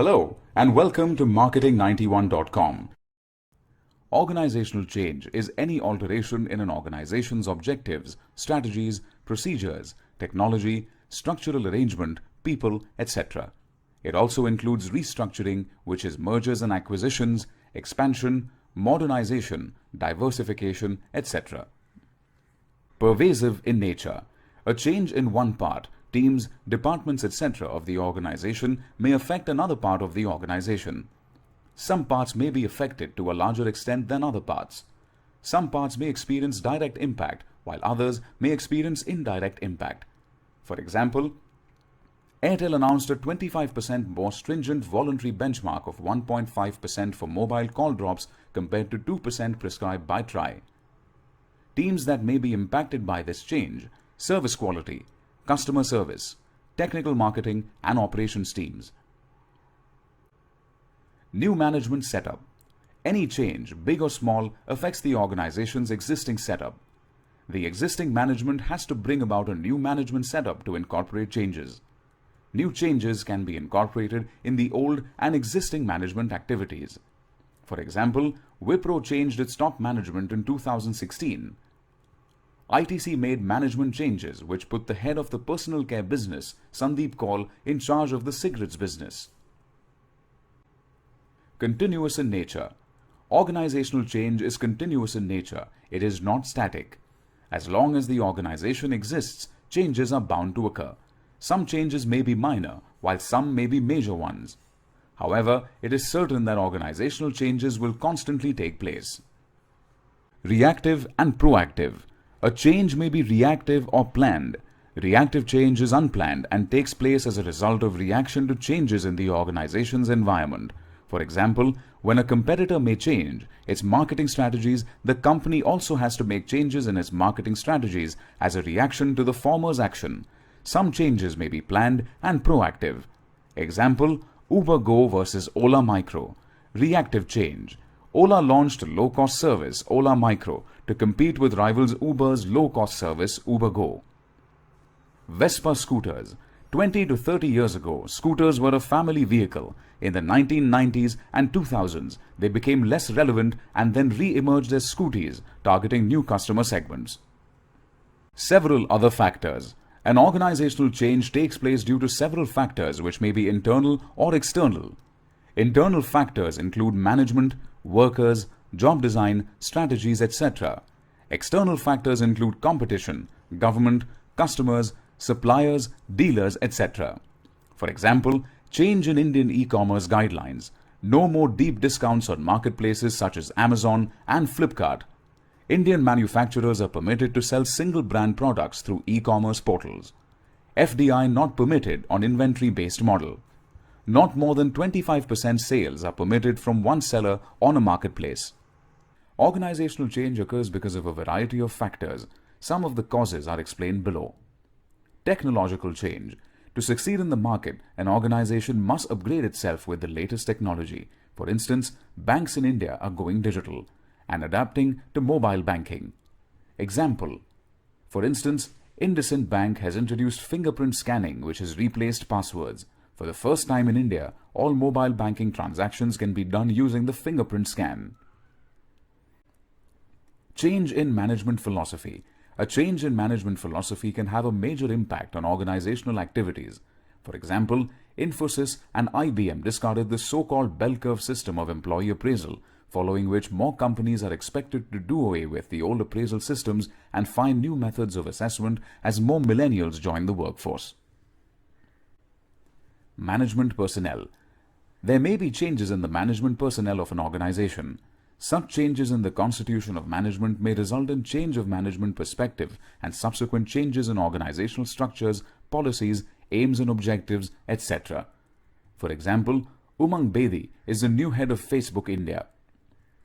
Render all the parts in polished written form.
Hello and welcome to marketing91.com. Organizational change is any alteration in an organization's objectives, strategies, procedures, technology, structural arrangement, people, etc. It also includes restructuring, which is mergers and acquisitions, expansion, modernization, diversification, etc. Pervasive in nature. A change in one part, teams, departments, etc. of the organization may affect another part of the organization. Some parts may be affected to a larger extent than other parts. Some parts may experience direct impact, while others may experience indirect impact. For example, Airtel announced a 25% more stringent voluntary benchmark of 1.5% for mobile call drops compared to 2% prescribed by TRAI. Teams that may be impacted by this change: service quality, customer service, technical marketing, and operations teams. New management setup. Any change, big or small, affects the organization's existing setup. The existing management has to bring about a new management setup to incorporate changes. New changes can be incorporated in the old and existing management activities. For example, Wipro changed its top management in 2016. ITC made management changes which put the head of the personal care business, Sandeep Kaul, in charge of the cigarettes business. Continuous in nature. Organizational change is continuous in nature. It is not static. As long as the organization exists, changes are bound to occur. Some changes may be minor, while some may be major ones. However, it is certain that organizational changes will constantly take place. Reactive and proactive. A change may be reactive or planned. Reactive change is unplanned and takes place as a result of reaction to changes in the organization's environment. For example, when a competitor may change its marketing strategies, the company also has to make changes in its marketing strategies as a reaction to the former's action. Some changes may be planned and proactive. Example, Uber Go versus Ola Micro. Reactive change. Ola launched a low-cost service, Ola Micro, to compete with rivals Uber's low-cost service, Uber Go. Vespa scooters. 20 to 30 years ago, scooters were a family vehicle. In the 1990s and 2000s, they became less relevant and then re-emerged as scooties, targeting new customer segments. Several other factors. An organizational change takes place due to several factors which may be internal or external. Internal factors include management, workers, job design, strategies, etc. External factors include competition, government, customers, suppliers, dealers, etc. For example, change in Indian e-commerce guidelines. No more deep discounts on marketplaces such as Amazon and Flipkart. Indian manufacturers are permitted to sell single brand products through e-commerce portals. FDI not permitted on inventory-based model. Not more than 25% sales are permitted from one seller on a marketplace. Organizational change occurs because of a variety of factors. Some of the causes are explained below. Technological change. To succeed in the market, an organization must upgrade itself with the latest technology. For instance, banks in India are going digital and adapting to mobile banking. Example, for instance, IndusInd Bank has introduced fingerprint scanning which has replaced passwords. For the first time in India, all mobile banking transactions can be done using the fingerprint scan. Change in management philosophy. A change in management philosophy can have a major impact on organizational activities. For example, Infosys and IBM discarded the so-called bell curve system of employee appraisal, following which more companies are expected to do away with the old appraisal systems and find new methods of assessment as more millennials join the workforce. Management personnel. There may be changes in the management personnel of an organization. Such changes in the constitution of management may result in change of management perspective and subsequent changes in organizational structures, policies, aims and objectives, etc. For example, Umang Bedi is the new head of Facebook India.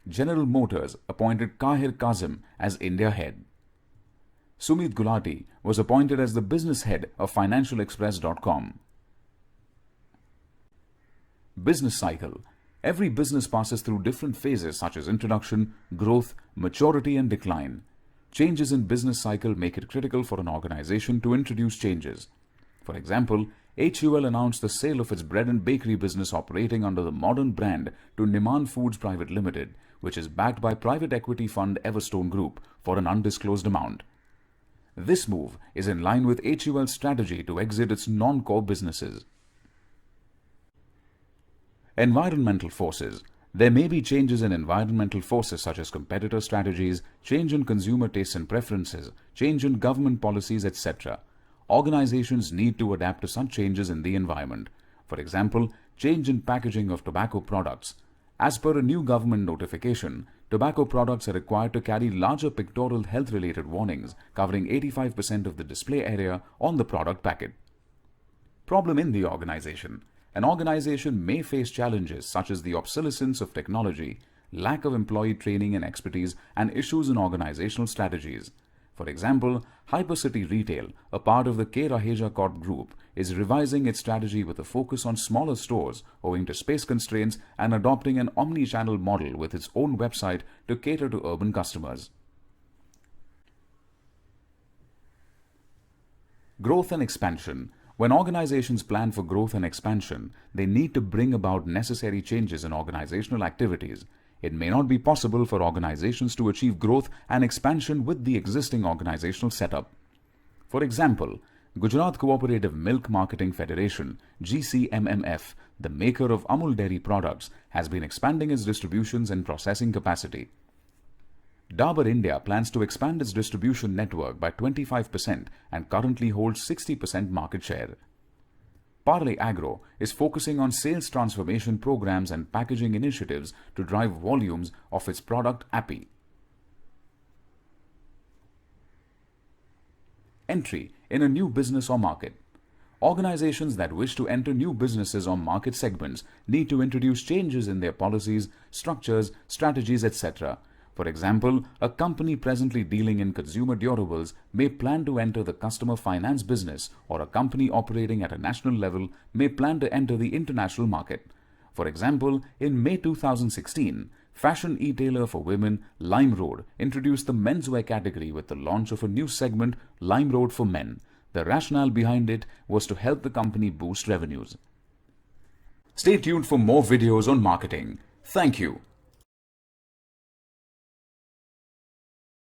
General Motors appointed Kahir Kazim as India head. Sumit Gulati was appointed as the business head of FinancialExpress.com. Business cycle. Every business passes through different phases such as introduction, growth, maturity and decline. Changes in business cycle make it critical for an organization to introduce changes. For example, HUL announced the sale of its bread and bakery business operating under the modern brand to Niman Foods Private Limited, which is backed by private equity fund Everstone Group for an undisclosed amount. This move is in line with HUL's strategy to exit its non-core businesses. Environmental forces. There may be changes in environmental forces such as competitor strategies, change in consumer tastes and preferences, change in government policies, etc. Organizations need to adapt to such changes in the environment. For example, change in packaging of tobacco products. As per a new government notification, tobacco products are required to carry larger pictorial health-related warnings covering 85% of the display area on the product packet. Problem in the organization. An organization may face challenges such as the obsolescence of technology, lack of employee training and expertise, and issues in organizational strategies. For example, Hypercity Retail, a part of the K. Raheja Corp Group, is revising its strategy with a focus on smaller stores owing to space constraints and adopting an omni-channel model with its own website to cater to urban customers. Growth and expansion. When organizations plan for growth and expansion, they need to bring about necessary changes in organizational activities. It may not be possible for organizations to achieve growth and expansion with the existing organizational setup. For example, Gujarat Cooperative Milk Marketing Federation, GCMMF, the maker of Amul dairy products, has been expanding its distributions and processing capacity. Dabur India plans to expand its distribution network by 25% and currently holds 60% market share. Parle Agro is focusing on sales transformation programs and packaging initiatives to drive volumes of its product Appy. Entry in a new business or market. Organizations that wish to enter new businesses or market segments need to introduce changes in their policies, structures, strategies, etc. For example, a company presently dealing in consumer durables may plan to enter the customer finance business, or a company operating at a national level may plan to enter the international market. For example, in May 2016, fashion e-tailer for women LimeRoad introduced the menswear category with the launch of a new segment, LimeRoad for Men. The rationale behind it was to help the company boost revenues. Stay tuned for more videos on marketing. Thank you.